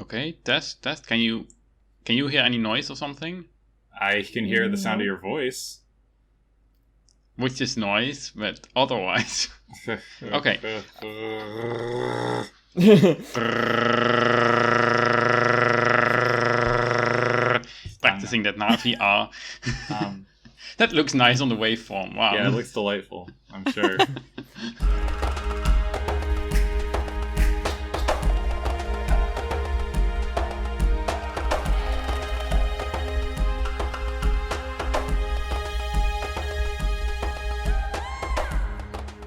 Okay, test. Can you hear any noise or something? I can hear the sound of your voice. Which is noise, but otherwise. Okay. Practicing that Na'vi R. That looks nice on the waveform. Wow. Yeah, it looks delightful, I'm sure.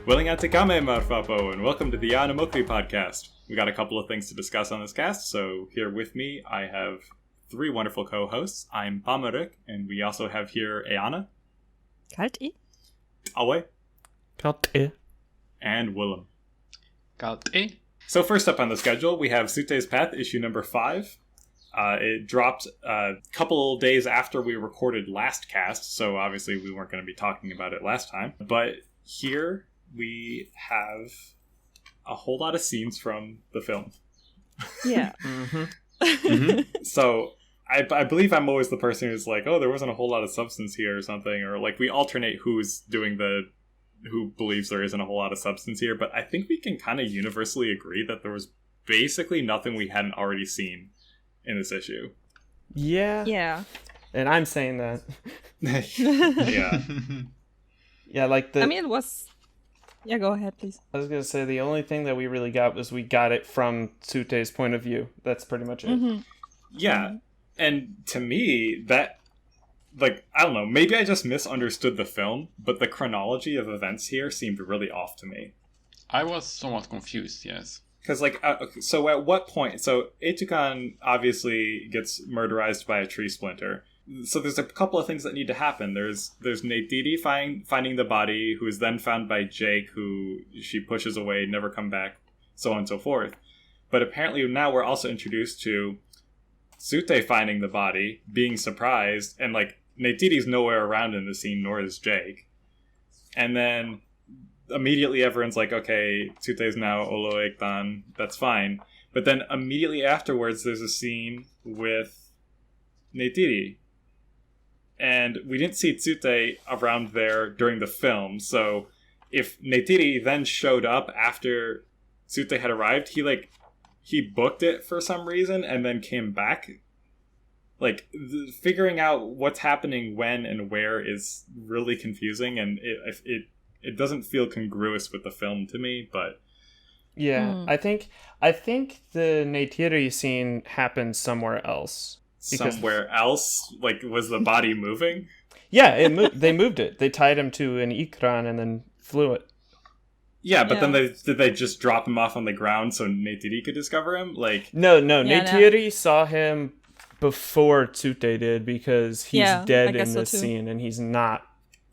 Willing Atekame Marfapo, and welcome to the Eana Mokri podcast. We got a couple of things to discuss on this cast, so here with me I have three wonderful co-hosts. I'm Pamarik, and we also have here Eana. Kalt-i. Awe. Kalt-i. And Willem. Kalt-i. So first up on the schedule, we have Tsu'tey's Path, issue number 5. It dropped a couple days after we recorded last cast, so obviously we weren't going to be talking about it last time. But here we have a whole lot of scenes from the film. Yeah. So I believe I'm always the person who's like, oh, there wasn't a whole lot of substance here or something, or like we alternate who believes there isn't a whole lot of substance here, but I think we can kind of universally agree that there was basically nothing we hadn't already seen in this issue. Yeah. Yeah. And I'm saying that. Yeah. Yeah, like I mean, it was... Yeah, go ahead, please. I was going to say, the only thing that we really got was we got it from Tsu'tey's point of view. That's pretty much it. Mm-hmm. Yeah. And to me, that... Like, I don't know, maybe I just misunderstood the film, but the chronology of events here seemed really off to me. I was somewhat confused, yes. Because, like, so at what point... So, Eitukan obviously gets murderized by a tree splinter. So there's a couple of things that need to happen. There's Neytiri finding the body, who is then found by Jake, who she pushes away, never come back, so on and so forth. But apparently now we're also introduced to Tsu'tey finding the body, being surprised, and, like, Neytiri's nowhere around in the scene, nor is Jake. And then immediately everyone's like, okay, Tsu'tey's now Olo'ektan, that's fine. But then immediately afterwards there's a scene with Neytiri. And we didn't see Tsu'tey around there during the film, so if Neytiri then showed up after Tsu'tey had arrived, he booked it for some reason and then came back. Like, figuring out what's happening when and where is really confusing, and it doesn't feel congruous with the film to me, but... Yeah, I think the Neytiri scene happened somewhere else. Somewhere else? Like, was the body moving? Yeah, they moved it. They tied him to an ikran and then flew it. Yeah, but then did they just drop him off on the ground so Neytiri could discover him? Like, No, Neytiri saw him before Tsu'tey did, because he's dead in this scene, and he's not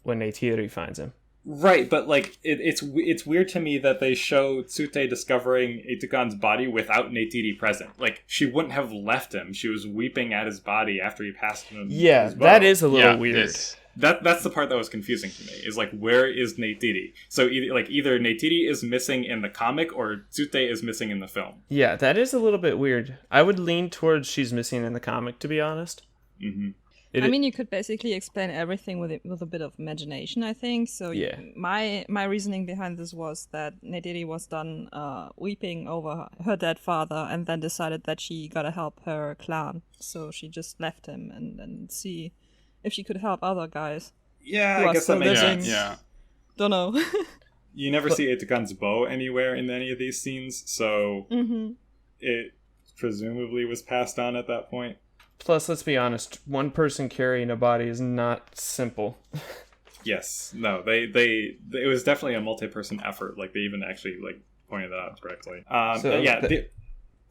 when Neytiri finds him. Right, but like it's weird to me that they show Tsu'tey discovering Eitukan's body without Neytiri present. Like, she wouldn't have left him. She was weeping at his body after he passed him. Yeah, that is a little weird. That's the part that was confusing to me. Is like, where is Neytiri? So either Neytiri is missing in the comic or Tsu'tey is missing in the film. Yeah, that is a little bit weird. I would lean towards she's missing in the comic, to be honest. Mm-hmm. I mean, you could basically explain everything with a bit of imagination, I think. So yeah. My reasoning behind this was that Neytiri was done weeping over her dead father, and then decided that she gotta help her clan. So she just left him and see if she could help other guys. Yeah, I guess that makes sense. Yeah. Don't know. You never see Eitukan's bow anywhere in any of these scenes, so it presumably was passed on at that point. Plus, let's be honest, one person carrying a body is not simple. Yes. No, it was definitely a multi-person effort. Like, they even actually, like, pointed that out correctly.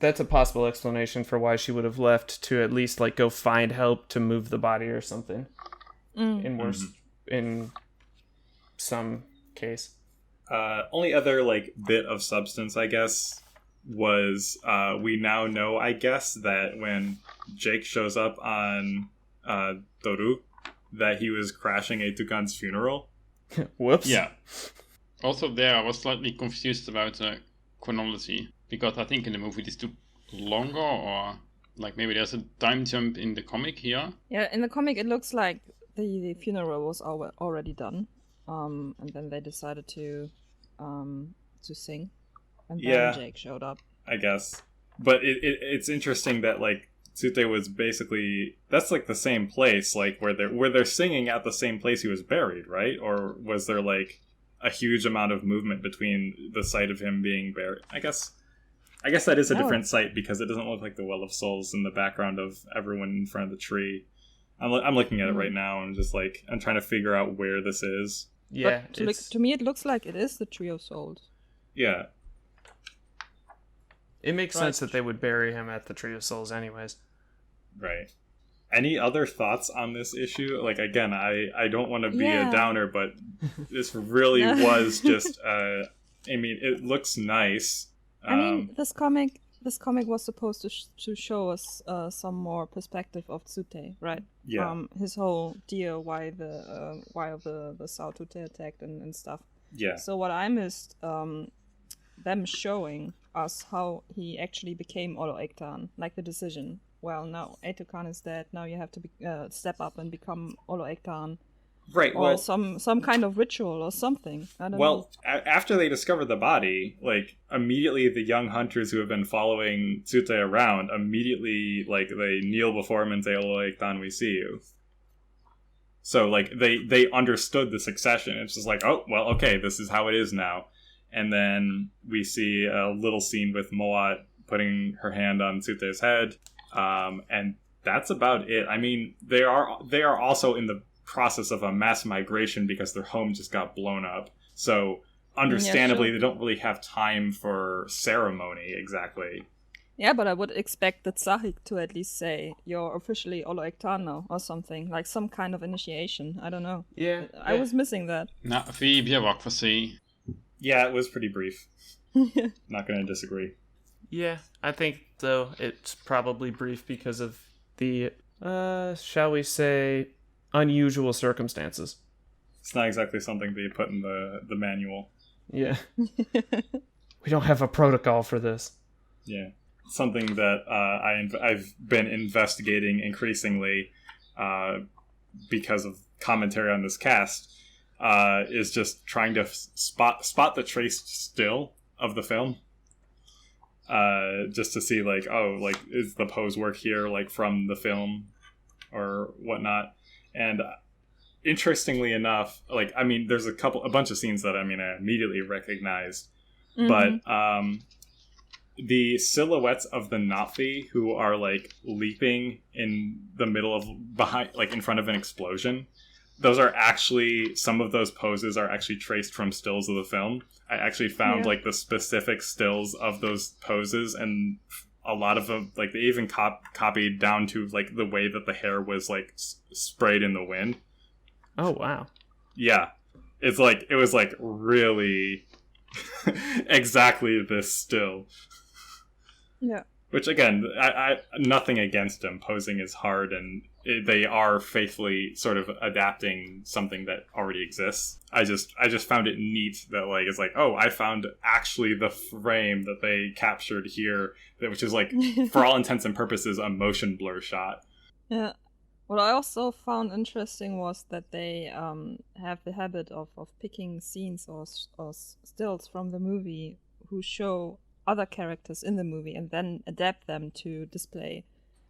That's a possible explanation for why she would have left, to at least, like, go find help to move the body or something. In some case. Only other, like, bit of substance, I guess, was we now know, I guess, that when Jake shows up on Toru, that he was crashing Eitukan's funeral. Whoops. Yeah. Also there, I was slightly confused about the chronology, because I think in the movie this took longer, or like maybe there's a time jump in the comic here? Yeah, in the comic it looks like the funeral was already done, and then they decided to sing, and then Jake showed up. I guess, but it's interesting that like Tsu'tey was basically, that's like the same place, like where they're singing at the same place he was buried, right? Or was there like a huge amount of movement between the site of him being buried? I guess that is a different site because it doesn't look like the Well of Souls in the background of everyone in front of the tree. I'm looking at it right now and just like I'm trying to figure out where this is. Yeah, to me it looks like it is the Tree of Souls. Yeah. It makes sense that they would bury him at the Tree of Souls anyways. Right. Any other thoughts on this issue? Like, again, I don't want to be a downer, but this really was just, I mean, it looks nice. I mean, this comic was supposed to show us some more perspective of Tsu'tey, right? Yeah. His whole deal, why the Tsu'tey attacked and stuff. Yeah. So what I missed, them showing us how he actually became Olo Ektan, like the decision. Well, now Etukan is dead. Now you have to step up and become Olo Ektan. Right. Or some kind of ritual or something. I don't know. Well, after they discover the body, like immediately the young hunters who have been following Tsu'tey around immediately like they kneel before him and say, "Olo Ektan, we see you." So like they understood the succession. It's just like, oh well, okay, this is how it is now. And then we see a little scene with Moat putting her hand on Tsu'tey's head, and that's about it. I mean, they are also in the process of a mass migration because their home just got blown up. So, understandably, they don't really have time for ceremony exactly. Yeah, but I would expect the Tsahik to at least say, "You're officially Olo Ektan now," or something, like some kind of initiation. I don't know. Yeah. I was missing that. Na'vi blir vakt for si. Yeah, it was pretty brief. Not going to disagree. Yeah, I think, though, it's probably brief because of the, shall we say, unusual circumstances. It's not exactly something that you put in the manual. Yeah. We don't have a protocol for this. Yeah. Something that I've been investigating increasingly because of commentary on this cast is just trying to spot the trace still of the film. Just to see like, oh, like is the pose work here like from the film or whatnot. And interestingly enough, like I mean there's a bunch of scenes that I immediately recognized. But the silhouettes of the Na'vi who are like leaping in the middle of behind, like in front of an explosion, those are actually, some of those poses are actually traced from stills of the film. I actually found like the specific stills of those poses, and a lot of them, like they even copied down to like the way that the hair was like sprayed in the wind. Oh wow! Yeah, it's like it was like really exactly this still. Yeah. Which again, I nothing against them. Posing is hard, and they are faithfully sort of adapting something that already exists. I just found it neat that like it's like, oh, I found actually the frame that they captured here, which is like for all intents and purposes a motion blur shot. Yeah. What I also found interesting was that they have the habit of picking scenes or stills from the movie who show other characters in the movie and then adapt them to display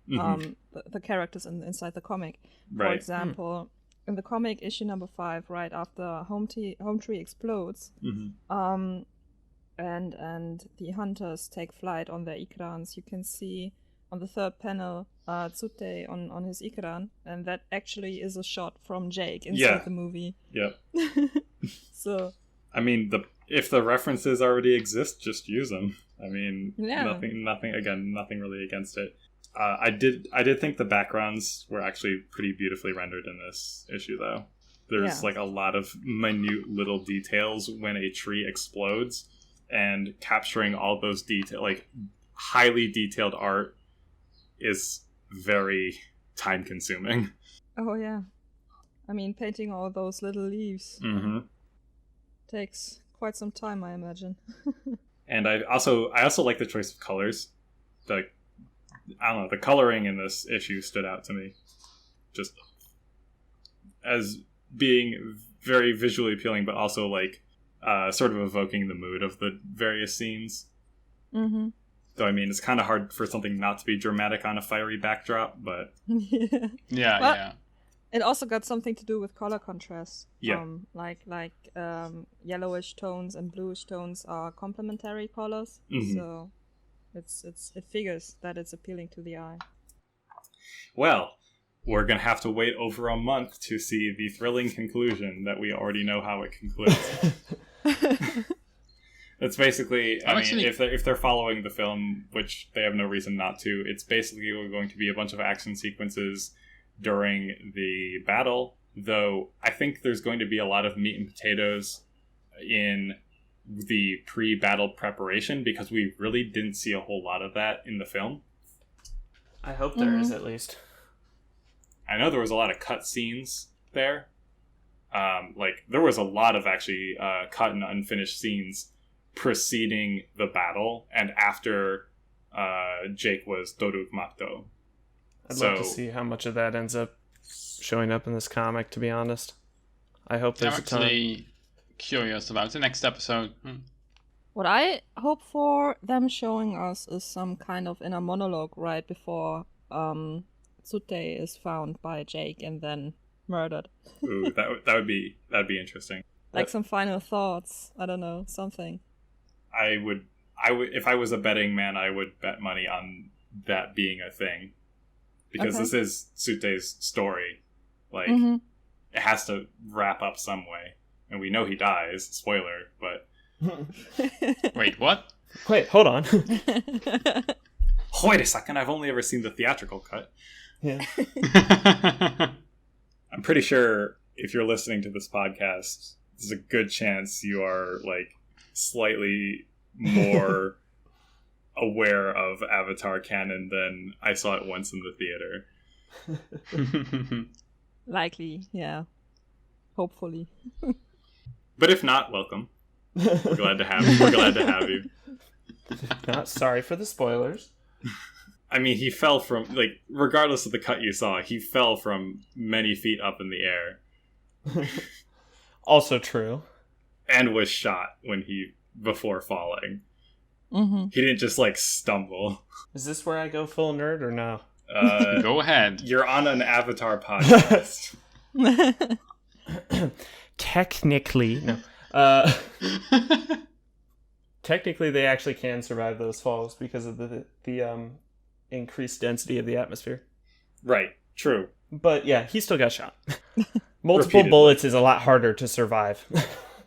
the characters inside the comic. Right. For example, in the comic issue number 5, right after Home Tree explodes, and the hunters take flight on their ikrans, you can see on the third panel Tsu'tey on his ikran, and that actually is a shot from Jake inside the movie. Yeah. So I mean, if the references already exist, just use them. I mean, nothing really against it. I did think the backgrounds were actually pretty beautifully rendered in this issue, though. There's like a lot of minute little details when a tree explodes, and capturing all those like highly detailed art is very time consuming. Oh yeah, I mean, painting all those little leaves takes quite some time, I imagine. And I also like the choice of colors. I don't know, the coloring in this issue stood out to me just as being very visually appealing, but also like sort of evoking the mood of the various scenes. Mm-hmm. Though I mean, it's kind of hard for something not to be dramatic on a fiery backdrop, but yeah. It also got something to do with color contrast. Yeah. Like yellowish tones and bluish tones are complementary colors, Mm-hmm. so it figures that it's appealing to the eye. Well, we're gonna have to wait over a month to see the thrilling conclusion that we already know how it concludes. It's basically, I mean, if they're following the film, which they have no reason not to, it's basically going to be a bunch of action sequences during the battle, though I think there's going to be a lot of meat and potatoes in the pre-battle preparation, because we really didn't see a whole lot of that in the film. I hope there is, at least. I know there was a lot of cut scenes there. Like, there was a lot of actually cut and unfinished scenes preceding the battle and after Jake was Doruk Makto. I'd love to see how much of that ends up showing up in this comic, to be honest. I hope there's I'm actually curious about the next episode. What I hope for them showing us is some kind of inner monologue right before Tsu'tey is found by Jake and then murdered. Ooh, that'd be interesting. Like some final thoughts. I don't know, something. I would if I was a betting man, I would bet money on that being a thing, because this is Tsu'tey's story. Like, it has to wrap up some way, and we know he dies. Spoiler, but Wait, what? Wait, hold on. Wait a second. I've only ever seen the theatrical cut. Yeah. I'm pretty sure if you're listening to this podcast, there's a good chance you are like slightly more aware of Avatar canon than I saw it once in the theater. Likely, yeah. Hopefully. But if not, welcome. We're glad to have you. We're glad to have you. Not sorry for the spoilers. I mean, he fell from, like, regardless of the cut you saw, he fell from many feet up in the air. Also true. And was shot before falling. Mm-hmm. He didn't just, like, stumble. Is this where I go full nerd or no? Go ahead. You're on an Avatar podcast. Technically, no. Technically, they actually can survive those falls because of the increased density of the atmosphere. Right. True. But yeah, he still got shot. Multiple Repeatedly. bullets is a lot harder to survive.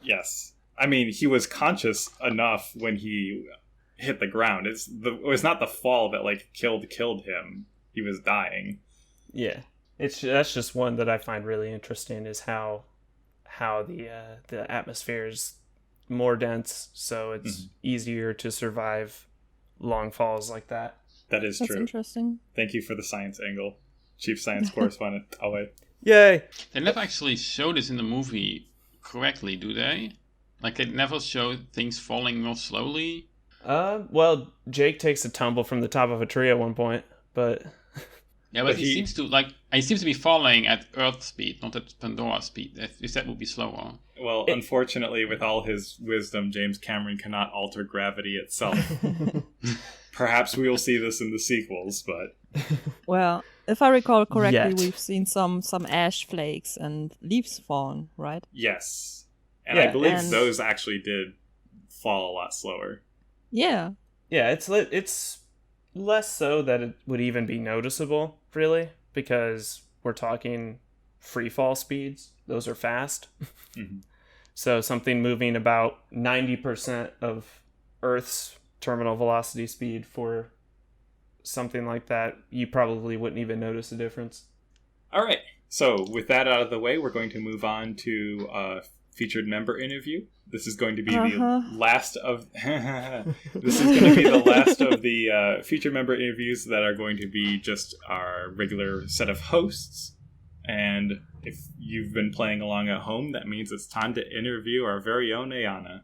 Yes. I mean, he was conscious enough when he hit the ground. It was not the fall that, like, killed him. He was dying. Yeah. That's just one that I find really interesting, is how the atmosphere is more dense, so it's easier to survive long falls like that. That is That's true. interesting. Thank you for the science angle. Chief Science Correspondent. Oh, wait. Yay! They never actually show this in the movie correctly, do they? Like, they never show things falling more slowly? Well, Jake takes a tumble from the top of a tree at one point, but... Yeah, but he seems to be falling at Earth speed, not at Pandora speed. If that would be slower. Well, unfortunately, with all his wisdom, James Cameron cannot alter gravity itself. Perhaps we will see this in the sequels, but... Well, if I recall correctly, Yet. we've seen some ash flakes and leaves falling, right? Yes. And Yeah, I believe and- those actually did fall a lot slower. Yeah. Yeah, it's less so that it would even be noticeable, really, because we're talking free fall speeds. Those are fast. Mm-hmm. So something moving about 90% of Earth's terminal velocity speed for something like that, you probably wouldn't even notice a difference. All right. So with that out of the way, we're going to move on to a featured member interview. This is going to be the last of this is going to be the last of the featured member interviews that are going to be just our regular set of hosts. And if you've been playing along at home, that means it's time to interview our very own Eana.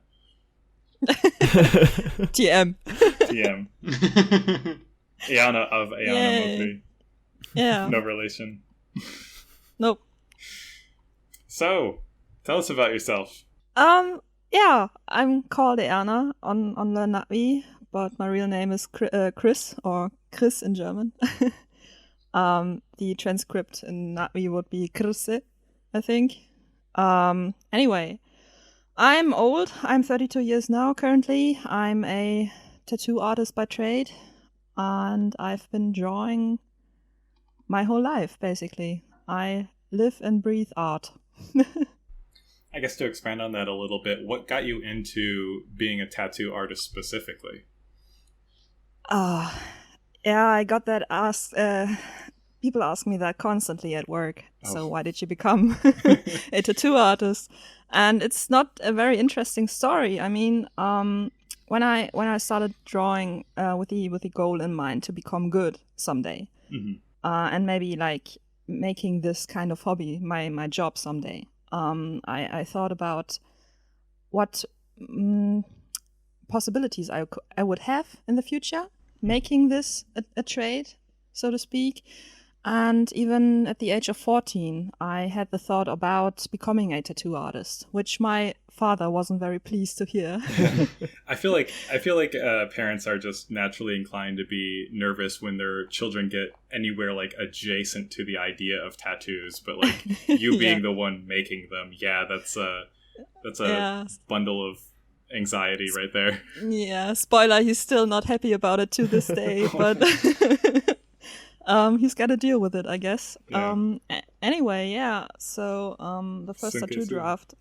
TM. TM. Eana of Eana Mokri. Yeah. No relation. Nope. So, tell us about yourself. Yeah, I'm called Eana on learnna'vi, but my real name is Chris, or Chris in German. The transcript in Na'vi would be Krisse, I think. Anyway, I'm old. I'm 32 years now currently. I'm a tattoo artist by trade, and I've been drawing my whole life, basically. I live and breathe art. I guess to expand on that a little bit, what got you into being a tattoo artist specifically? Yeah, I got that asked. People ask me that constantly at work. Oh. So why did you become a tattoo artist? And it's not a very interesting story. I mean, when I started drawing with the goal in mind to become good someday, and maybe like making this kind of hobby my job someday, I thought about what possibilities I would have in the future, making this a trade, so to speak. And even at the age of 14, I had the thought about becoming a tattoo artist, which my father wasn't very pleased to hear. I feel like parents are just naturally inclined to be nervous when their children get anywhere like adjacent to the idea of tattoos, but like you being the one making them, that's a bundle of anxiety right there. Yeah, spoiler, he's still not happy about it to this day, but he's got to deal with it, I guess. Yeah. Anyway, yeah. So the first tattoo draft,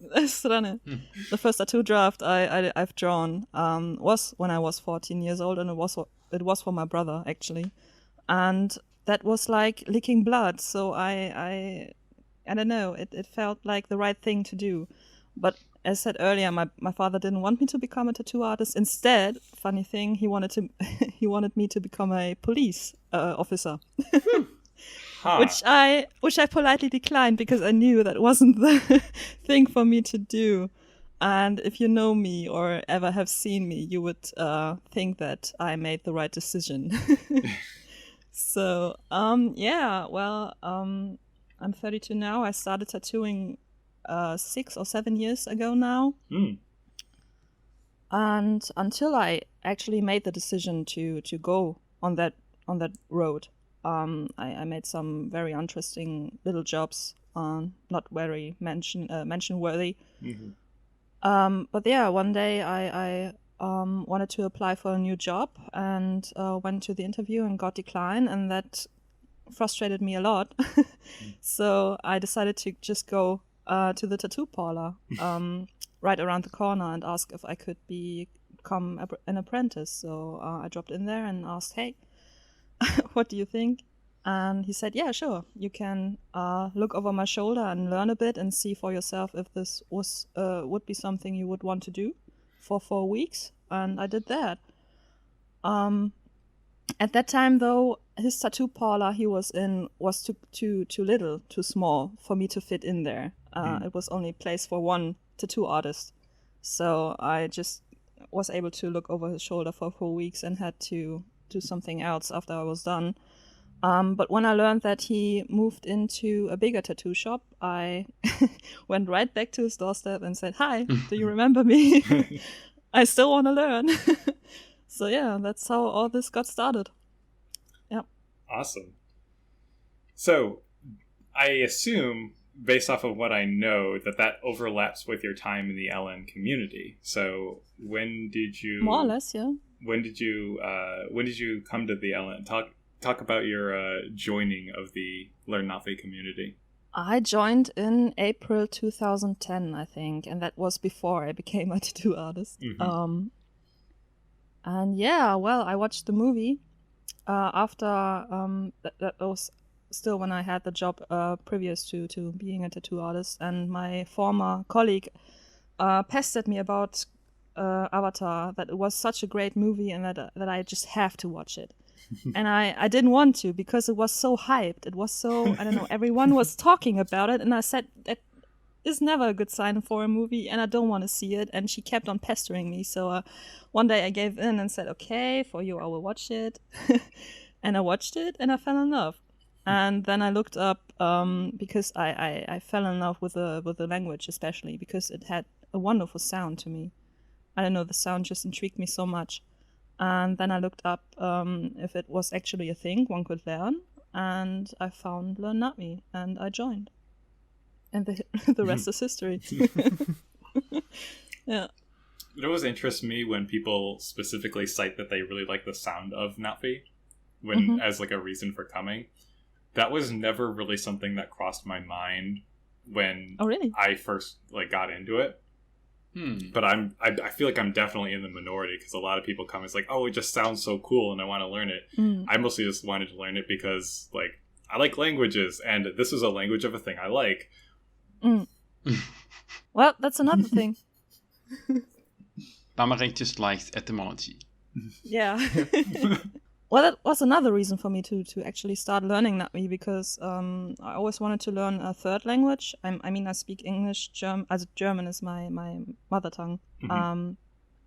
the first tattoo draft I've drawn was when I was 14 years old, and it was for my brother actually, and that was like licking blood. So I don't know. It felt like the right thing to do, but as said earlier, my father didn't want me to become a tattoo artist. Instead, funny thing, he wanted me to become a police officer, which I politely declined because I knew that wasn't the thing for me to do. And if you know me or ever have seen me, you would think that I made the right decision. So I'm 32 now. I started tattooing 6 or 7 years ago now. And until I actually made the decision to go on that road, I made some very interesting little jobs, not very mention worthy. But yeah, one day I wanted to apply for a new job and went to the interview and got declined, and that frustrated me a lot. So I decided to just go to the tattoo parlor right around the corner and ask if I could become an apprentice. So I dropped in there and asked, hey, what do you think? And he said, yeah, sure. You can look over my shoulder and learn a bit and see for yourself if this would be something you would want to do for 4 weeks. And I did that. At that time, though, his tattoo parlor he was in was too little, too small for me to fit in there. It was only a place for one tattoo artist. So I just was able to look over his shoulder for 4 weeks and had to do something else after I was done. But when I learned that he moved into a bigger tattoo shop, I went right back to his doorstep and said, hi, do you remember me? I still want to learn. So yeah, that's how all this got started. Yeah. Awesome. So I assume, based off of what I know, that overlaps with your time in the LN community. So when did you... More or less, yeah. When did you come to the LN? Talk about your joining of the learnna'vi community. I joined in April 2010, I think, and that was before I became a tattoo artist. And yeah, well, I watched the movie after that was still when I had the job previous to being a tattoo artist, and my former colleague pestered me about Avatar, that it was such a great movie and that I just have to watch it. And I didn't want to because it was so hyped. It was so, I don't know, everyone was talking about it, and I said that is never a good sign for a movie, and I don't want to see it. And she kept on pestering me. So one day I gave in and said, okay, for you, I will watch it. And I watched it, and I fell in love. And then I looked up, because I fell in love with the language, especially because it had a wonderful sound to me. I don't know, the sound just intrigued me so much. And then I looked up if it was actually a thing one could learn, and I found learnna'vi, and I joined. And the rest is history. Yeah. It always interests me when people specifically cite that they really like the sound of na'vi as like a reason for coming. That was never really something that crossed my mind when I first like got into it. But I feel like I'm definitely in the minority, because a lot of people come, it's like, oh, it just sounds so cool and I want to learn it. I mostly just wanted to learn it because like I like languages, and this is a language of a thing I like. Well, that's another thing. Bamarik just likes etymology. Yeah. Well, that was another reason for me to actually start learning na'vi, because I always wanted to learn a third language. I mean, I speak English, German. Also, German is my mother tongue.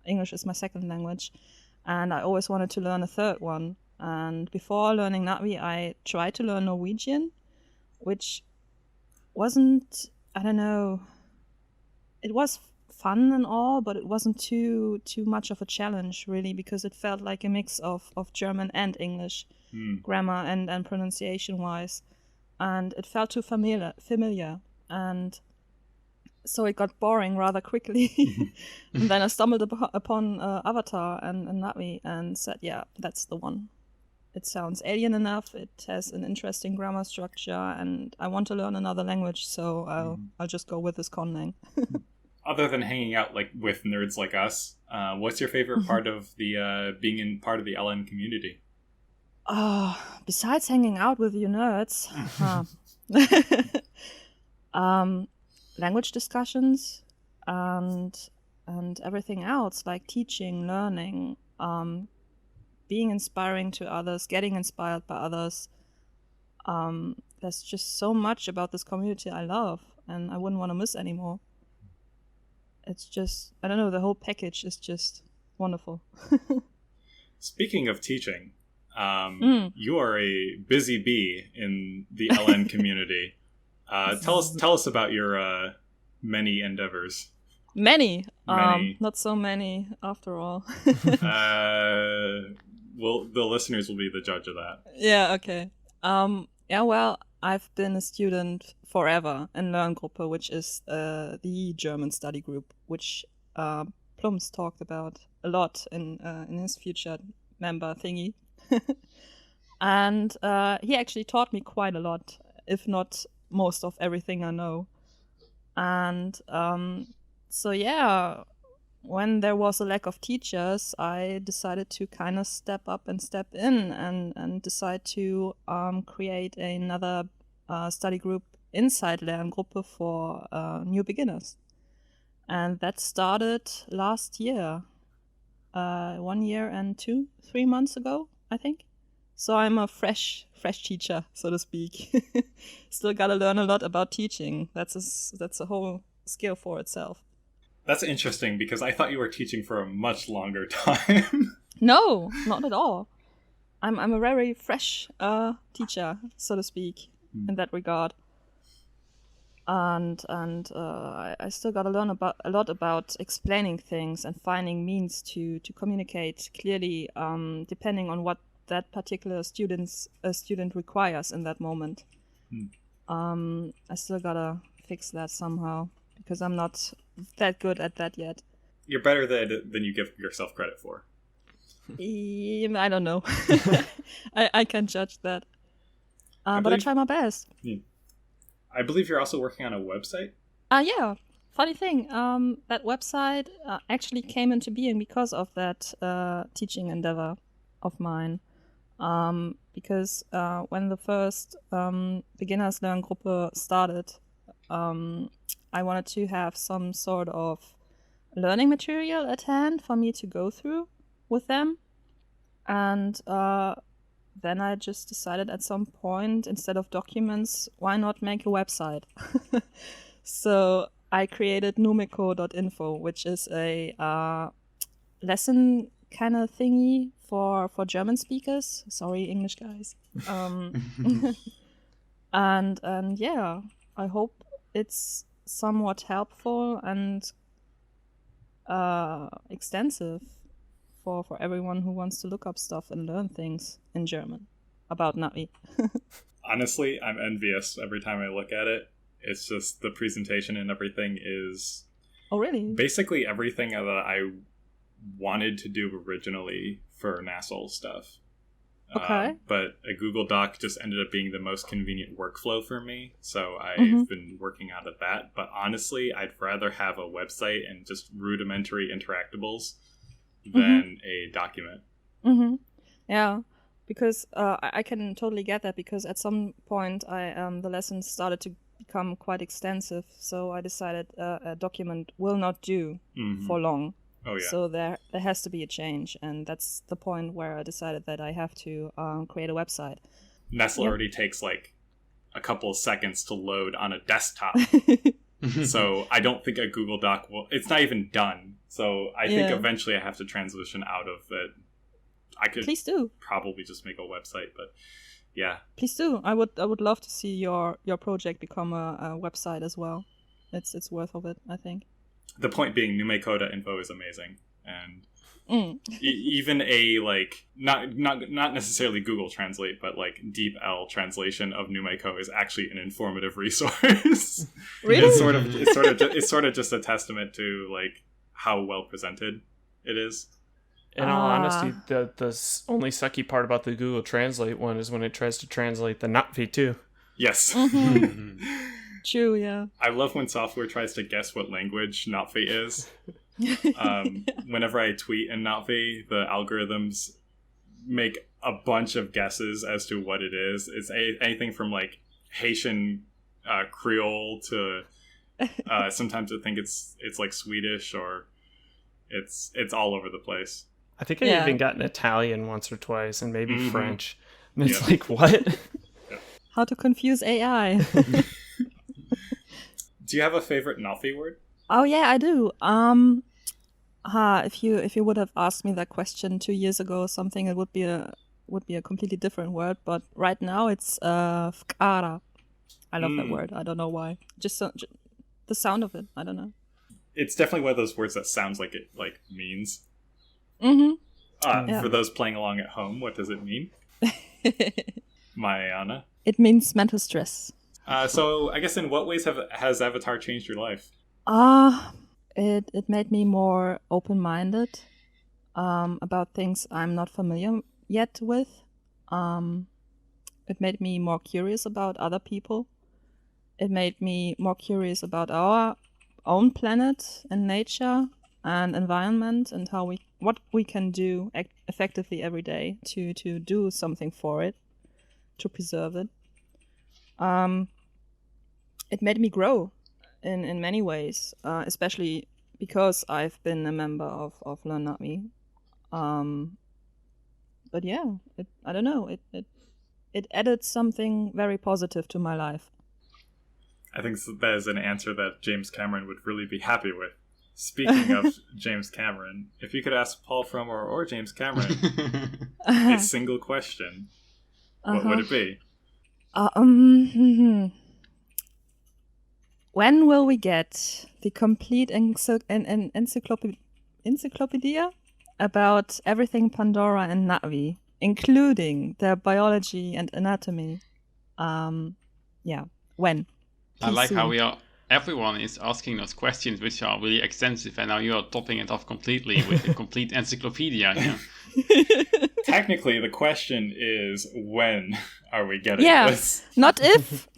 English is my second language, and I always wanted to learn a third one. And before learning na'vi, I tried to learn Norwegian, which wasn't, I don't know, it was fun and all, but it wasn't too much of a challenge, really, because it felt like a mix of German and English, grammar and pronunciation wise, and it felt too familiar, and so it got boring rather quickly. And then I stumbled upon Avatar and na'vi and said, yeah, that's the one. It sounds alien enough, it has an interesting grammar structure, and I want to learn another language, so I'll just go with this conlang. Other than hanging out like with nerds like us, what's your favorite part of the being part of the LN community? Besides hanging out with you nerds, language discussions and everything else, like teaching, learning, being inspiring to others, getting inspired by others. There's just so much about this community I love, and I wouldn't want to miss anymore. It's just, I don't know, the whole package is just wonderful. Speaking of teaching, you are a busy bee in the LN community. Tell us about your many endeavors. Many. Not so many, after all. Well, the listeners will be the judge of that. Yeah, okay. Yeah, well, I've been a student forever in Lerngruppe, which is the German study group, which Plums talked about a lot in his future member thingy. And he actually taught me quite a lot, if not most of everything I know. And so yeah, when there was a lack of teachers, I decided to kind of step up and step in and decide to create another study group inside Lerngruppe for new beginners. And that started last year, 1 year and 3 months ago, I think. So I'm a fresh teacher, so to speak. Still gotta learn a lot about teaching. That's a whole skill for itself. That's interesting, because I thought you were teaching for a much longer time. No, not at all. I'm a very fresh teacher, so to speak, in that regard. And I still got to learn a lot about explaining things and finding means to communicate clearly, depending on what that particular student requires in that moment. I still gotta fix that somehow, because I'm not that good at that yet. You're better than you give yourself credit for. I don't know. I can't judge that. But I try my best. I believe you're also working on a website? Yeah. Funny thing, that website actually came into being because of that teaching endeavor of mine. Because when the first Beginners Lerngruppe started, I wanted to have some sort of learning material at hand for me to go through with them. And then I just decided at some point, instead of documents, why not make a website? So I created numeko.info, which is a lesson kind of thingy for German speakers. Sorry, English guys. And yeah, I hope it's somewhat helpful and extensive for everyone who wants to look up stuff and learn things in German about Na'vi. Honestly, I'm envious every time I look at it. It's just the presentation and everything is... Oh, really? Basically everything that I wanted to do originally for NASL stuff. Okay. But a Google Doc just ended up being the most convenient workflow for me. So I've been working out of that. But honestly, I'd rather have a website and just rudimentary interactables than a document. Yeah. Because I can totally get that, because at some point the lessons started to become quite extensive, so I decided a document will not do for long. Oh yeah. So there has to be a change, and that's the point where I decided that I have to create a website. Nestle already takes like a couple of seconds to load on a desktop. So I don't think a Google Doc will... It's not even done. So I think eventually I have to transition out of it. I could Please do. Probably just make a website, but yeah. Please do. I would love to see your project become a website as well. It's worth of it, I think. The point being, numeko.info is amazing, and even a like not necessarily Google Translate, but like DeepL translation of Numeko is actually an informative resource. Really? It's sort of just a testament to like how well presented it is. In all honesty, the only sucky part about the Google Translate one is when it tries to translate the leNa'vi too. Yes. True, yeah. I love when software tries to guess what language leNa'vi is. Whenever I tweet in leNa'vi, the algorithms make a bunch of guesses as to what it is. It's anything from like Haitian Creole to sometimes I think it's like Swedish, or it's all over the place. I think I even got an Italian once or twice, and maybe French. And it's like, what? How to confuse AI. Do you have a favorite leNa'vi word? Oh yeah, I do. If you would have asked me that question 2 years ago, something it would be a completely different word. But right now it's fkara. I love that word. I don't know why. Just the sound of it. I don't know. It's definitely one of those words that sounds like it like means. For those playing along at home, what does it mean? Eana? It means mental stress. So I guess in what ways has Avatar changed your life? It made me more open-minded about things I'm not familiar yet with. It made me more curious about other people. It made me more curious about our own planet and nature and environment, and what we can do effectively every day to do something for it, to preserve it. It made me grow in many ways, especially because I've been a member of learnna'vi. But yeah, I don't know. It added something very positive to my life. I think that is an answer that James Cameron would really be happy with. Speaking of James Cameron, if you could ask Paul Frommer or James Cameron a single question, what would it be? When will we get the complete encyclopedia about everything Pandora and Na'vi, including their biology and anatomy? When? I like how everyone is asking those questions, which are really extensive, and now you are topping it off completely with a complete encyclopedia. Yeah. Technically, the question is, when are we getting this? Not if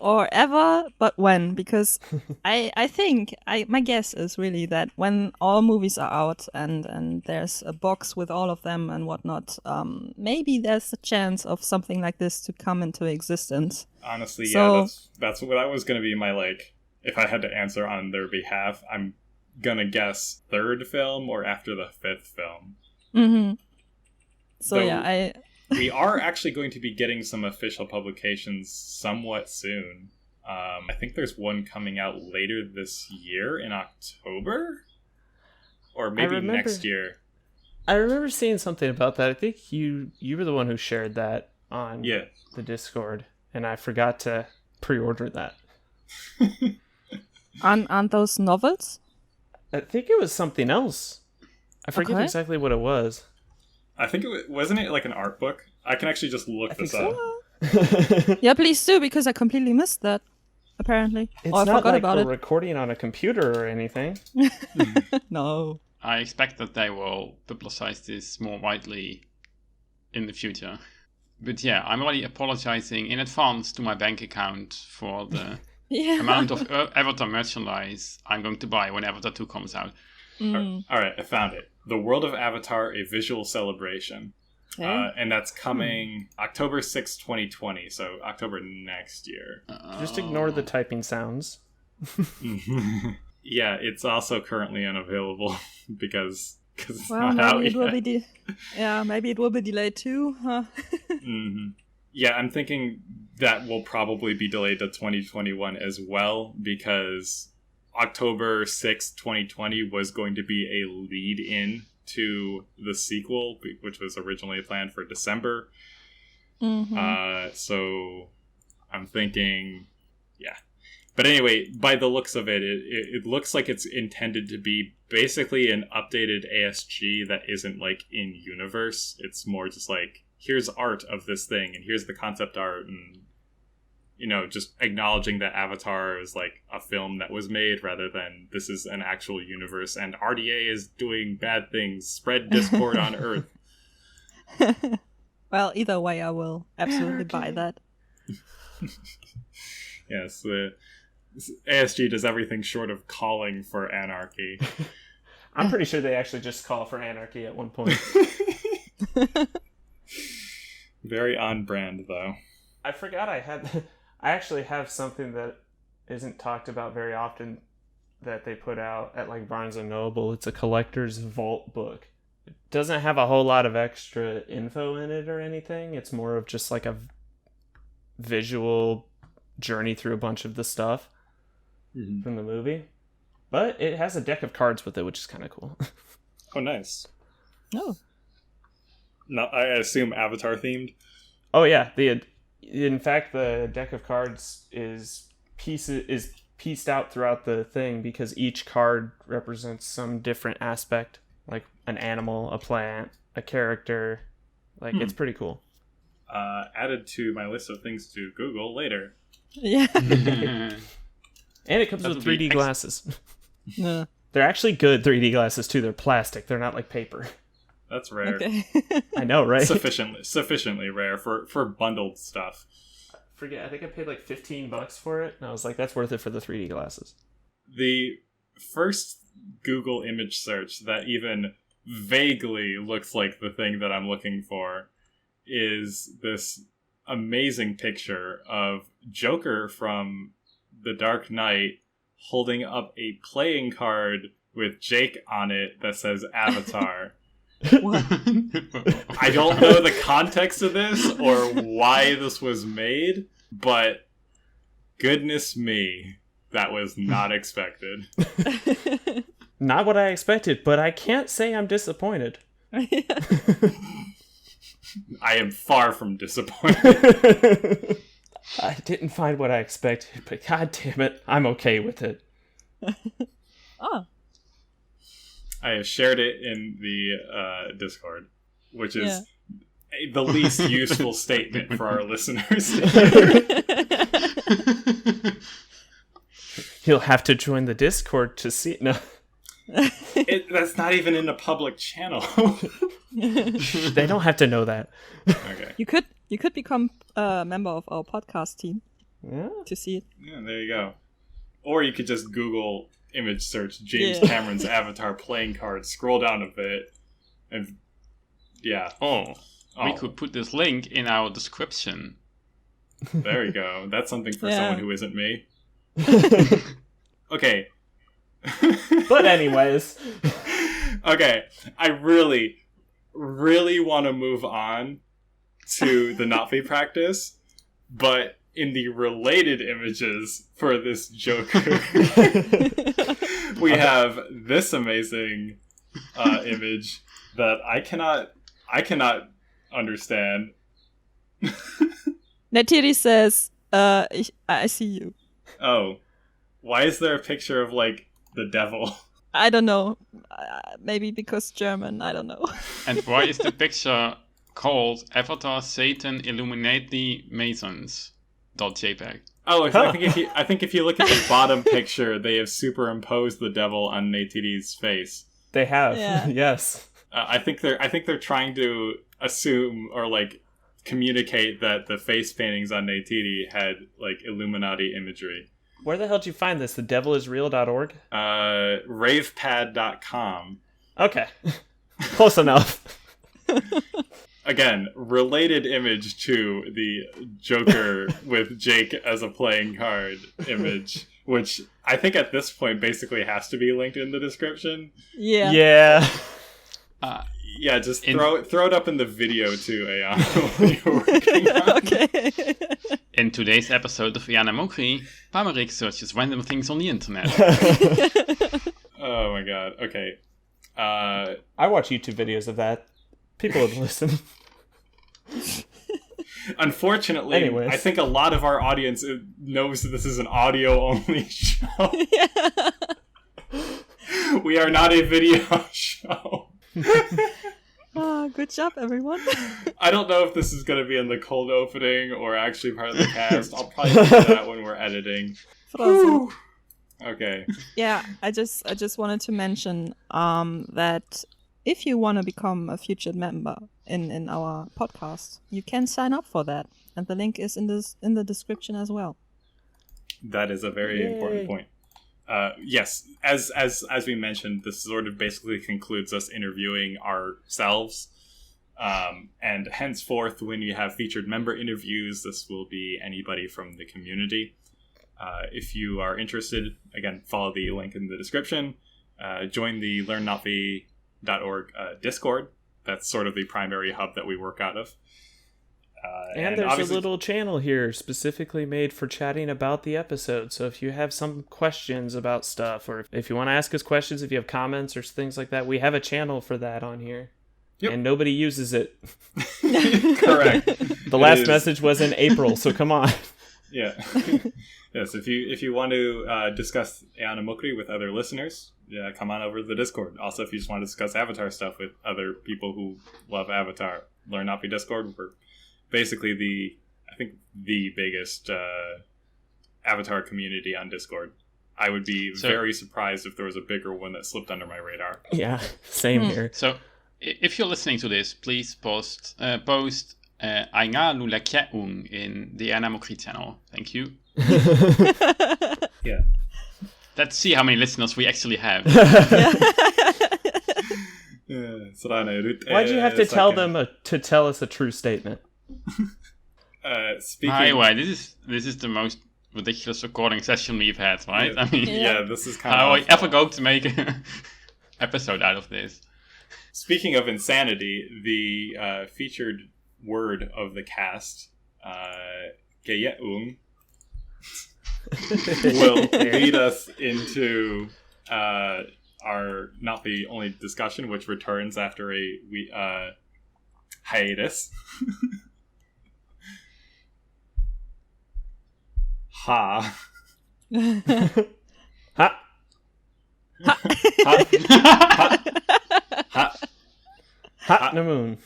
or ever, but when. Because I think my guess is really that when all movies are out and there's a box with all of them and whatnot, maybe there's a chance of something like this to come into existence. Honestly, yeah, that's what that was going to be my, like, if I had to answer on their behalf, I'm going to guess third film or after the fifth film. Mm-hmm. So we are actually going to be getting some official publications somewhat soon. I think there's one coming out later this year in October, or maybe next year. I remember seeing something about that. I think you were the one who shared that on the Discord, and I forgot to pre-order that. Aren't those novels? I think it was something else. I forget exactly what it was. I think wasn't it like an art book? I can actually just look this up. Yeah, please do, because I completely missed that. Apparently, it's I not forgot like about we're it. recording on a computer or anything. No. I expect that they will publicize this more widely in the future. But yeah, I'm already apologizing in advance to my bank account for the amount of Avatar merchandise I'm going to buy when Avatar 2 comes out. All right, I found it. The World of Avatar, a visual celebration. And that's coming October 6th, 2020, so October next year. Just ignore the typing sounds. Yeah, it's also currently unavailable because it's well, not out maybe it will yet. be maybe it will be delayed too. Huh? Yeah, I'm thinking that will probably be delayed to 2021 as well, because October 6th, 2020 was going to be a lead-in to the sequel, which was originally planned for December. So I'm thinking, yeah. But anyway, by the looks of it, it looks like it's intended to be basically an updated ASG that isn't like in universe. It's more just like, here's art of this thing, and here's the concept art, and just acknowledging that Avatar is like a film that was made rather than this is an actual universe and RDA is doing bad things. Spread discord on Earth. Well, either way, I will absolutely buy that. Yes, the ASG does everything short of calling for anarchy. I'm pretty sure they actually just call for anarchy at one point. Very on brand, though. I forgot I actually have something that isn't talked about very often that they put out at like Barnes & Noble. It's a collector's vault book. It doesn't have a whole lot of extra info in it or anything. It's more of just like a visual journey through a bunch of the stuff from the movie. But it has a deck of cards with it, which is kind of cool. Oh, nice. Oh. No, I assume Avatar themed. Oh yeah, in fact the deck of cards is pieced out throughout the thing because each card represents some different aspect, like an animal, a plant, a character. Like it's pretty cool. Added to my list of things to Google later. Yeah. And it comes with 3D glasses. No. They're actually good 3D glasses too. They're plastic. They're not like paper. That's rare. Okay. I know, right? Sufficiently rare for bundled stuff. I think I paid like $15 for it, and I was like, that's worth it for the 3D glasses. The first Google image search that even vaguely looks like the thing that I'm looking for is this amazing picture of Joker from The Dark Knight holding up a playing card with Jake on it that says Avatar. What? I don't know the context of this or why this was made, but goodness me, that was not expected. Not what I expected, but I can't say I'm disappointed. I am far from disappointed. I didn't find what I expected, but god damn it, I'm okay with it. Oh. I have shared it in the Discord, which is the least useful statement for our listeners to hear. You'll have to join the Discord to see it. No. That's not even in a public channel. They don't have to know that. Okay. You could become a member of our podcast team to see it. Yeah, there you go. Or you could just Google image search James Cameron's Avatar playing card, scroll down a bit, and we could put this link in our description. There you go. That's something for someone who isn't me. Okay. But anyways. Okay. I really, really want to move on to the Na'vi practice, but in the related images for this Joker, we have this amazing image that I cannot understand. Neytiri says, I see you. Oh, why is there a picture of like the devil? I don't know. Maybe because German. I don't know. And why is the picture called Avatar Satan Illuminati Masons .jpg? Oh, I think if you look at the bottom picture, they have superimposed the devil on Neytiri's face. They have, Yeah. yes. I think they're trying to assume or like communicate that the face paintings on Neytiri had like Illuminati imagery. Where the hell did you find this? TheDevilIsReal.org? Ravepad.com. Okay. Close enough. Again, related image to the Joker with Jake as a playing card image, which I think at this point basically has to be linked in the description. Yeah. Yeah. Yeah, just throw it up in the video too, Eana, when you're working on it. Okay. In today's episode of Eana Mokri, Pamarik searches random things on the internet. Oh my god, okay. I watch YouTube videos of that. People would listen. Unfortunately, Anyways. I think a lot of our audience knows that this is an audio-only show. Yeah. We are not a video show. Oh, good job, everyone. I don't know if this is going to be in the cold opening or actually part of the cast. I'll probably do that when we're editing. Frozen. Okay. Yeah, I just wanted to mention that if you want to become a featured member in our podcast, you can sign up for that, and the link is in the description as well. That is a very important point. Yes, as we mentioned, this sort of basically concludes us interviewing ourselves. And henceforth, when you have featured member interviews, this will be anybody from the community. If you are interested, again, follow the link in the description. Join the learnna'vi.org Discord. That's sort of the primary hub that we work out of. And there's a little channel here specifically made for chatting about the episode. So if you have some questions about stuff, or if you want to ask us questions, if you have comments or things like that, we have a channel for that on here. Yep. And nobody uses it. Correct. The last message was in April, so come on. Yeah. Yes, if you want to discuss Eana Mokri with other listeners, yeah, come on over to the Discord. Also, if you just want to discuss Avatar stuff with other people who love Avatar, learnna'vi Discord. We're basically the biggest Avatar community on Discord. I would be very surprised if there was a bigger one that slipped under my radar. Yeah, same here. So, if you're listening to this, please post Aynga lekye'ung in the Eana Mokri channel. Thank you. Yeah. Let's see how many listeners we actually have. Why'd you have to tell them to tell us a true statement? Anyway, this is the most ridiculous recording session we've had, right? Yeah. I mean, yeah, this is kind how of. are we ever going to make an episode out of this? Speaking of insanity, the featured word of the cast, keye'ung, will lead us into our not the only discussion, which returns after a hiatus. Ha. Ha. Ha. Ha. Ha. The moon.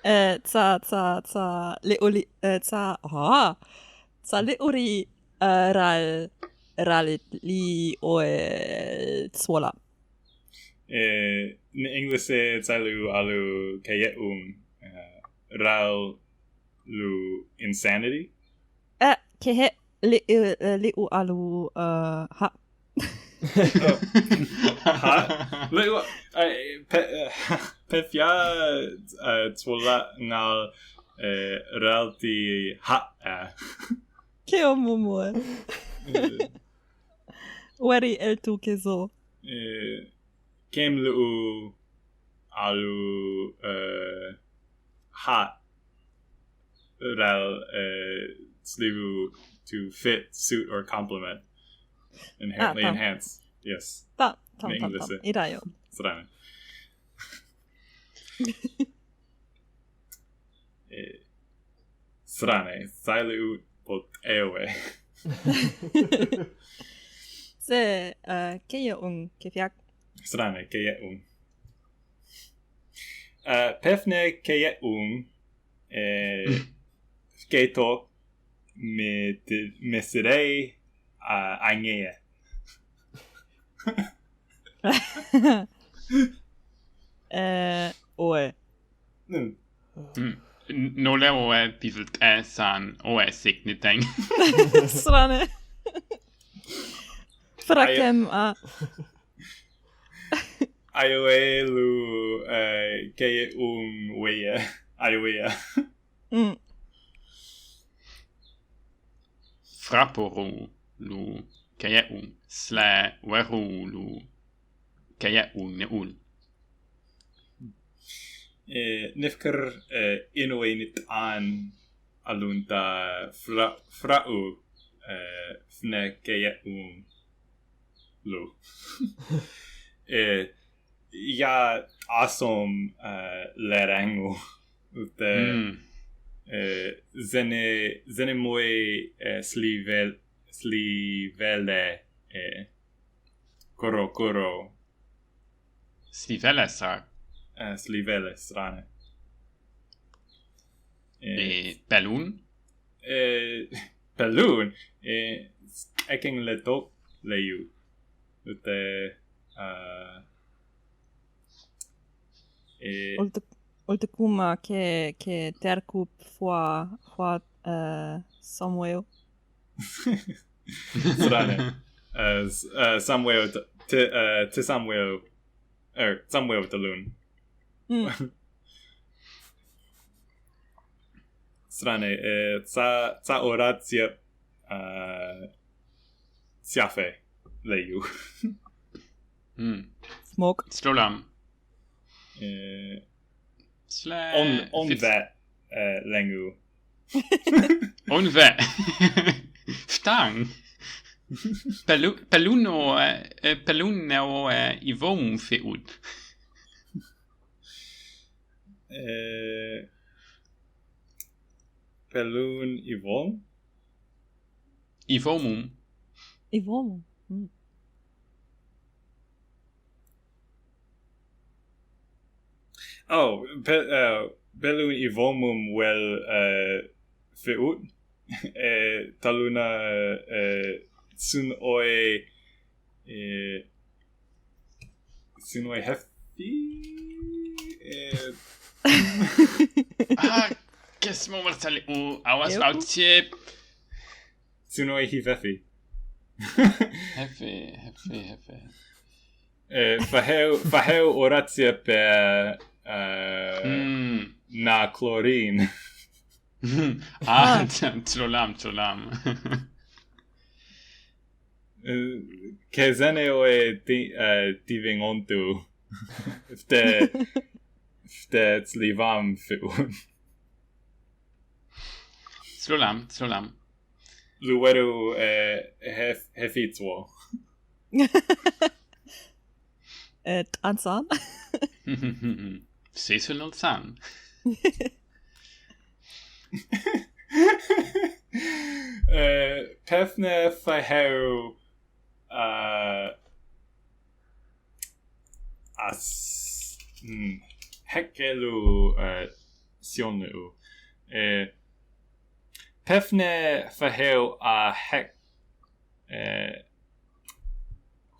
Tsa le'uri ral li'oe In English, tsalu alu keye'ung ral lu insanity. Kehe li'u alu ha. Ha? Pefya twola ngal ralti ha. Keo momo. Wari el tu kezo. Kem lu alu ha ral slivu to fit, suit, or complement. Inherently enhance. Yes. たねたいだよ。そうだね。そうだね。Silu pot ewe. せkeye'ung kefiak. そうだね。keye'ung. Pefne keye'ung. Keto. Mesirei. Aynga. おい。Några år bivet är san och är siktning. そうだね。フラケムAyoelu keye'ung wea. Ayoea. Frapporu lu keye'ung slä weru lu keye'ung neul. Nifker inuenit an alunta fra'u fne keye'ung lu. Ja asom lerengu ute zene moe slivele koro Slivele sa slivele strane. Ballon. Balloon. Eking leto leju. Ute Ultikuma ke terkup fois Samuel. strane. Samuel to Samuel Samuel with the loon. Strane, ca oracja siafe leju. Smoke. Slolam. On that lengu. On ve. Stang. Peluno eywa'eveng feud. Pelun eywa'eveng? Eywa'eveng. Eywa'eveng. Oh, Pelun eywa'eveng wel feud. Taluna Tsu'tey hefty. Guess more what tell you. I was out chip. Tsu'tey hefty. Hefty. Faheu oracja per na chlorine. Trolam. Kezene oe diving onto. Fte tslivam feud. Trolam. Lueru hefitwo. Ansan. Seasonal sun. Pefne faheu as hekelu sionu. Pefne faheu a hek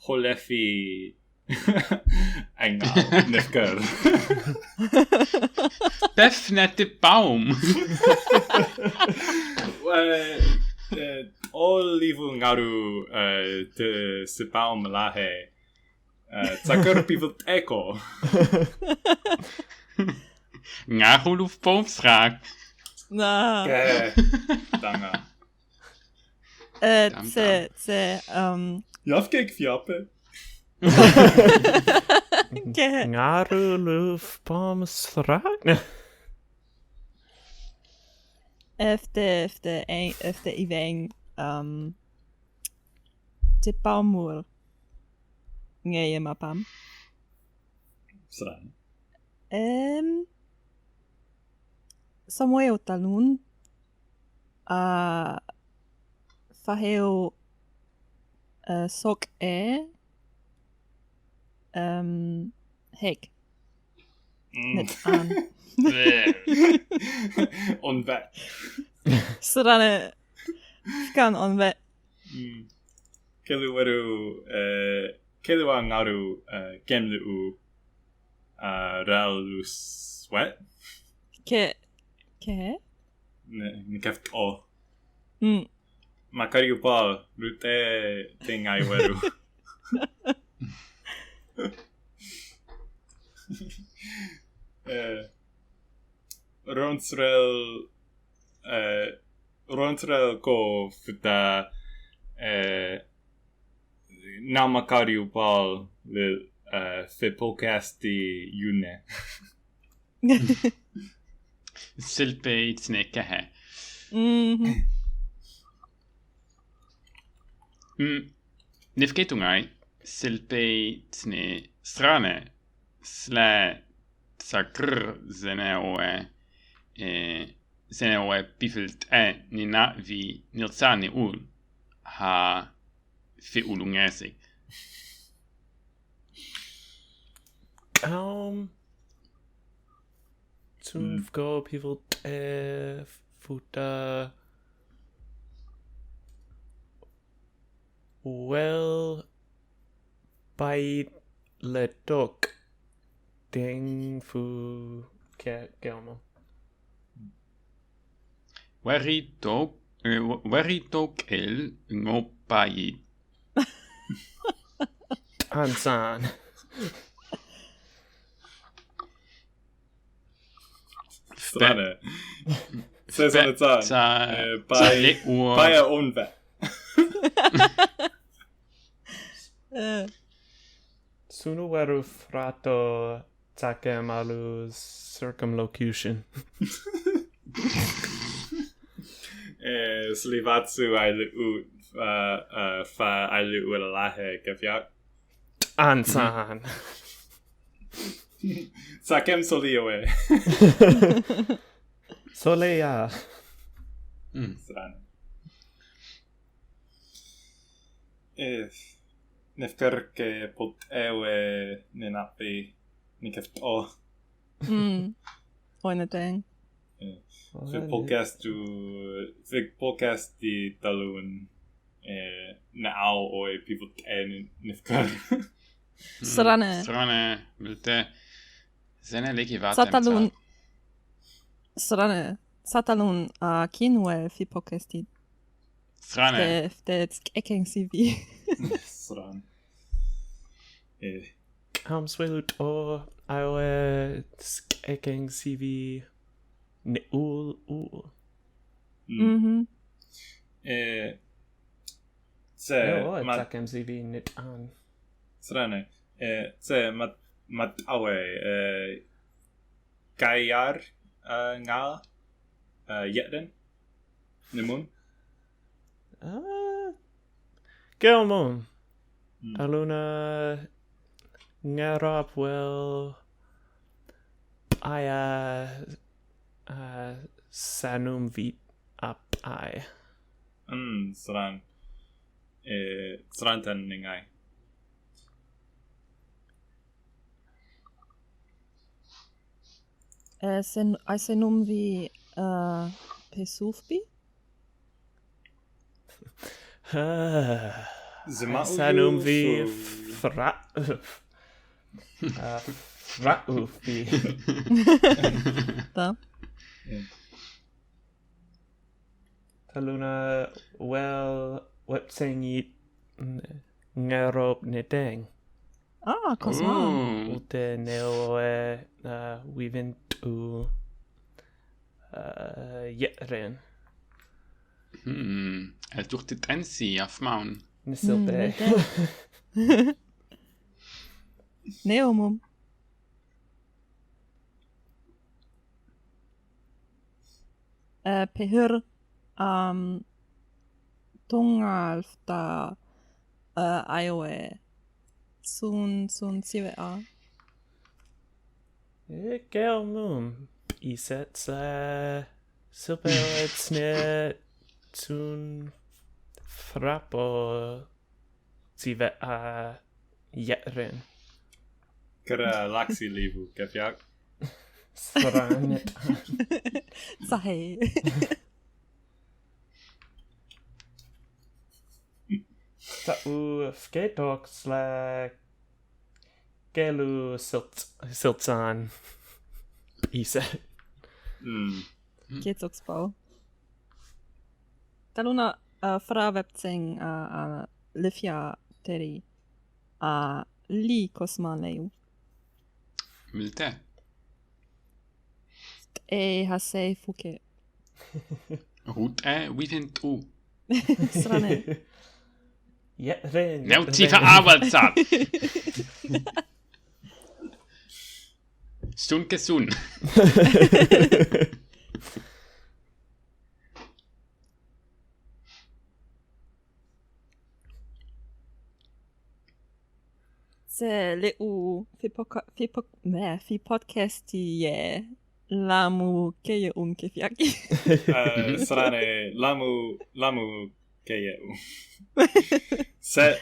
holefi Aynga nifker. Befnette Baum. Olivu ngaru te se baum lahe. Tsakar pivot eko. Ngahuluf boomsraak. Na. Danga. Jafkek fjappe. Ngaruluf bombsrak. Efter eywa'eveng te paumur ngayon mapam. Sran. Somewhere talun faheo sok hek. Net aan. Onvet. Sådär kan onvet. Keluwa ngaru gemlu ralu sweat. Ke? Nikeft o. Makariu pa rute tingai weru. Ronsrel ko futa namakariu pal le fe podcasti yune. Silpei tsnekehe. Nifketungai silpei tsne strane sla sakr zeneoe bifelt leNa'vi niltsani ul ha fi ulungesi. Go people futa well by letok ding fu keye'ung. Weritok el ngopai. Ansan. Strane. Says on its own. By a onvet. Sunuweru frato takemalu's circumlocution. Slivatsu ailu fa ailu ulalahe kefyak. Ansan. Sakem solioe. Soleya. Strane. Nefkerke pot ewe leNa'vi nikeft o. Oineteng. Fig podcast di talun na'au oi pivot nefker. Strane Multe zene leki Satalun. Strane. Satalun kinwe fi podcasti. Strane. Det keye'ung CV. Sran. Kamswelut o awe keye'ung CV neul. Takem CV nit an. Srane. Mat awe kayar nga ye'den nemun. Gelmon. Aluna ngarop well I sanum vit up I. Sran. Srantan ningai. Senum vi pesufbi. Sanum vi fraufi. Da. Taluna well what saying it ngarop neteng. Kosman. Ute neoe wiventu ye'ren. El tuchtit ensi afmaun. Nisilpe. Neomum. Pehir tungalta Iowa sun CWA. Keye'ung iset silpeletsne sun frappo CWA jären. Kara laksi livu, kefiak. Sranet. Sahi. Ta'u fketok kelu siltsan iset. Kietsokspo. Taluna fraveptsing lì'fya teri li kosmaneu. Milte. Ei hasei fuke. Hut within tu. Srane. Jären. Neutzifa arbeitsamt. Sun kesun. Se le'u fi podcasti lamu keye'ung kefiaki. Srane lamu keye'ung. Se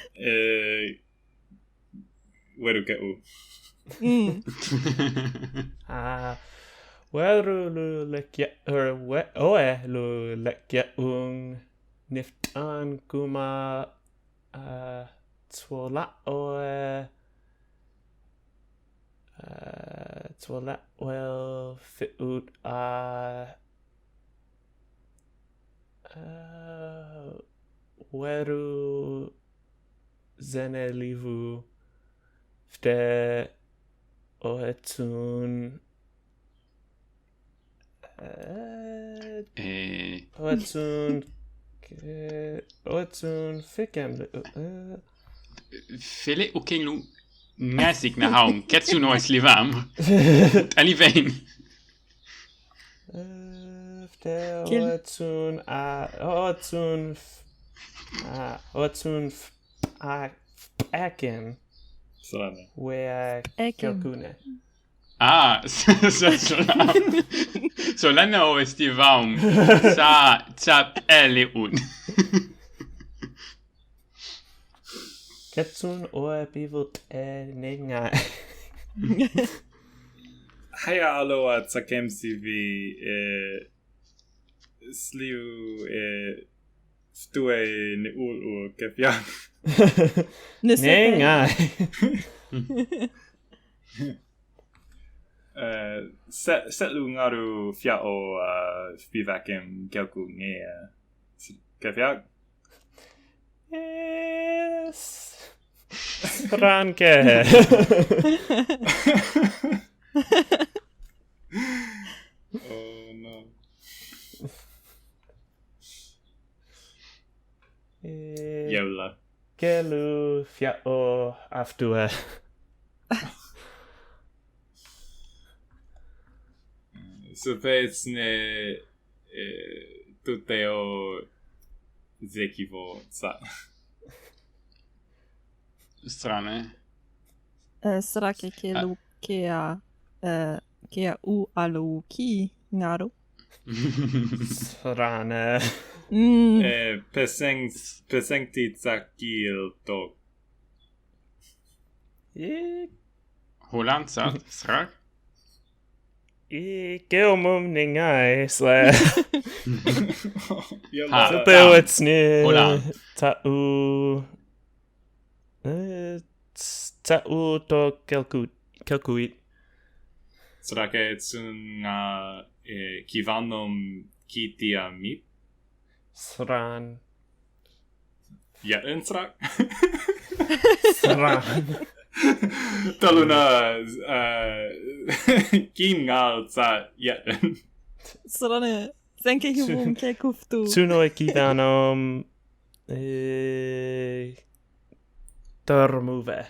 weruke'u. Weru lu lekye'ung niftan kuma twola wel fi'ut weru zenelivu fte oetsun oetsun fikem Fele okinglu ngasik na haum. Ketsu nois livam. Alivein. Fte oetsun aken Srane. wea Aken. kelkune. Så länge av estivaum sa tap eliun. Ketsun oe pivot nenga. Haya aloha tsakemsivi sliu stue ni ulu kefiak. Nenga. Set lu ngaru fia o vivakem kelku ngea. Kefiak? Yes. Ranke. Oh no. Yola. Kelu fia o aftue. Supetsne tuteo zekivo sa. Strane. Srake kelu kea u alu ki ngaru. Rane. Pesengti tsakil to. Holland sa strak. Keomum ningai sla. Ha. Supewetsne. Holland. Ta'u to kelkuit. Srake tsun kivanom kitia mip. Sran. Jätten strak. Sran. Taluna kingal tsa jätten. Srane. Senke hivum ke kuftu. Tsunoi kivanom Tormuve.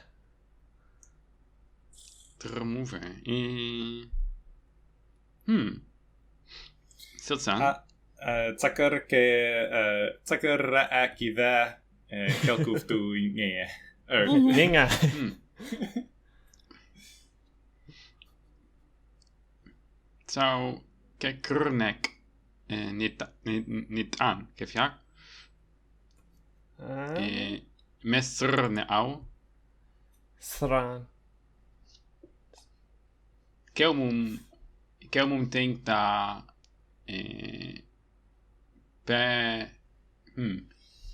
Tremove. Siltsan. Tsakar akiva kelkuftu nge. Aynga. So, ke krnek niet aan, keye'ung. Mesr ne au. Sran. Keumum denk da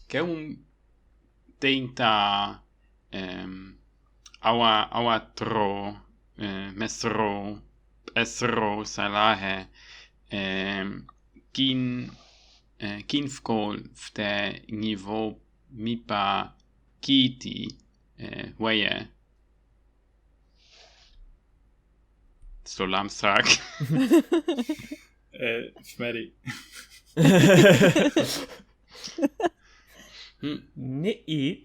Keumum denk da awa tro mesro esro salahe kin fkol fte niveau mipa kiti weye Stolamstrak. Schmeddy. Neat.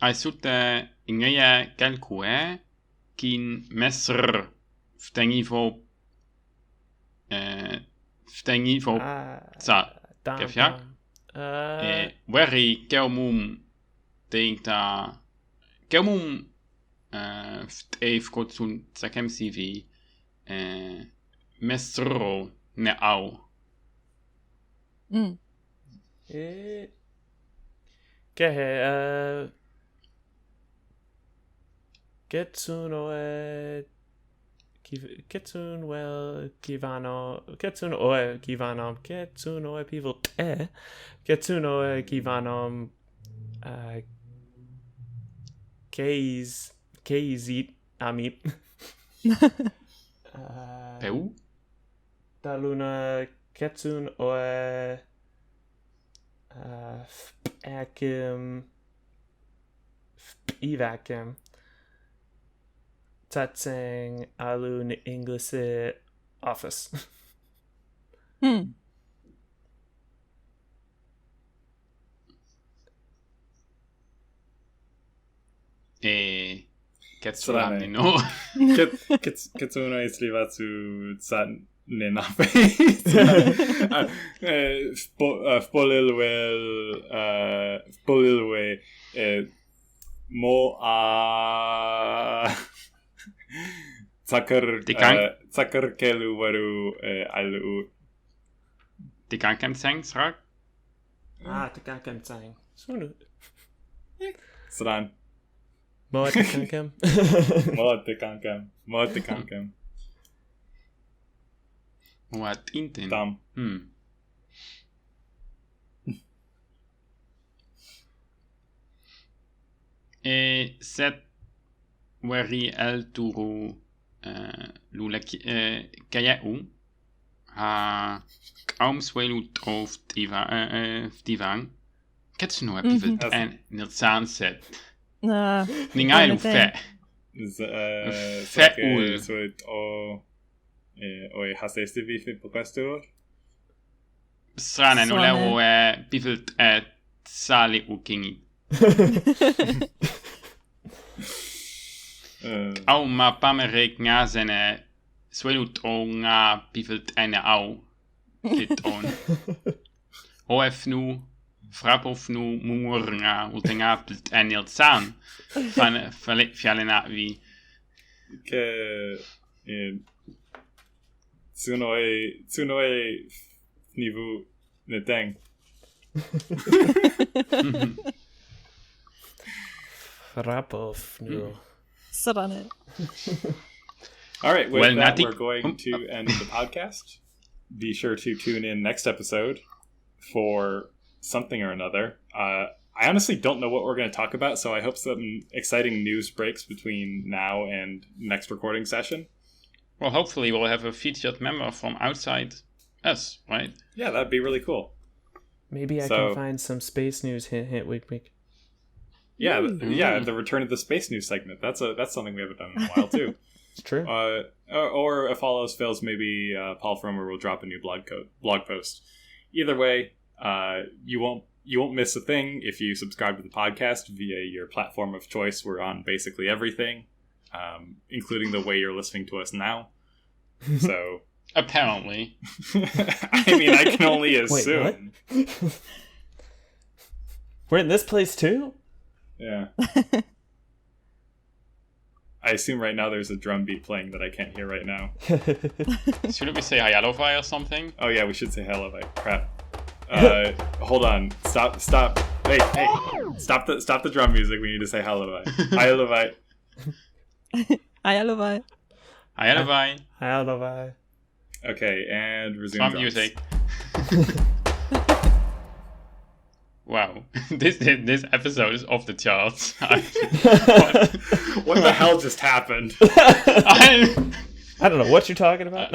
I sutte ingeye kalkue kin mesr ftengivo sa keye'ung. Weri keumum denk da keumum ft'eif kotsun tsakem CV mesro ne au. Kehe Ketsun well kivano people Ketsuno kivanom keizit amip Peu? Daluna ketsun oe akim eywa'eveng tatsang alun English office. Ketsulani no. Ketsuno islivatsu tsan leNa'vi. Fpolilwe mo Tsakar kelu waru alu. Tikanken sang strak. Tikankem sang. Sunu. Sran. Mo tikankem. Mo tikankem. What inten? Tam. Set weri el turu lu keye'ung ha kaum swelu trof ftivang ketsuno epivelt en nilsan set ningai lu fe ul oi haseste vi på questo strane no levo pivelt sali u kingi au ma pamerek nga zene swelut o nga pivelt ene au kiton OF frapofnu mumur nga utenga pivelt ene san van lì'fya leNa'vi ke tsunoi nivu neteng Rapofnu. Sit on it. All right, with that, we're going to end the podcast. Be sure to tune in next episode for something or another. I honestly don't know what we're going to talk about, so I hope some exciting news breaks between now and next recording session. Well, hopefully we'll have a featured member from outside us, right? Yeah, that'd be really cool. Maybe I can find some space news. Hint, wink, wink. Yeah, the return of the space news segment. That's something we haven't done in a while too. It's true. Or if all else fails, maybe Paul Fromer will drop a new blog post. Either way, you won't miss a thing if you subscribe to the podcast via your platform of choice. We're on basically everything. including the way you're listening to us now. So apparently, I mean, I can only assume. Wait, what? We're in this place too? Yeah. I assume right now there's a drum beat playing that I can't hear right now. Shouldn't we say Hayalova or something? Oh yeah, we should say Hayalova. Crap. Hold on. Stop. Hey. Stop the drum music. We need to say Hayalova. Hayalova. Ayalovai. Hayalova. Hayalova. Okay, and resume Drum drums. music. Wow, this episode is off the charts. What the hell just happened? I don't know what you're talking about.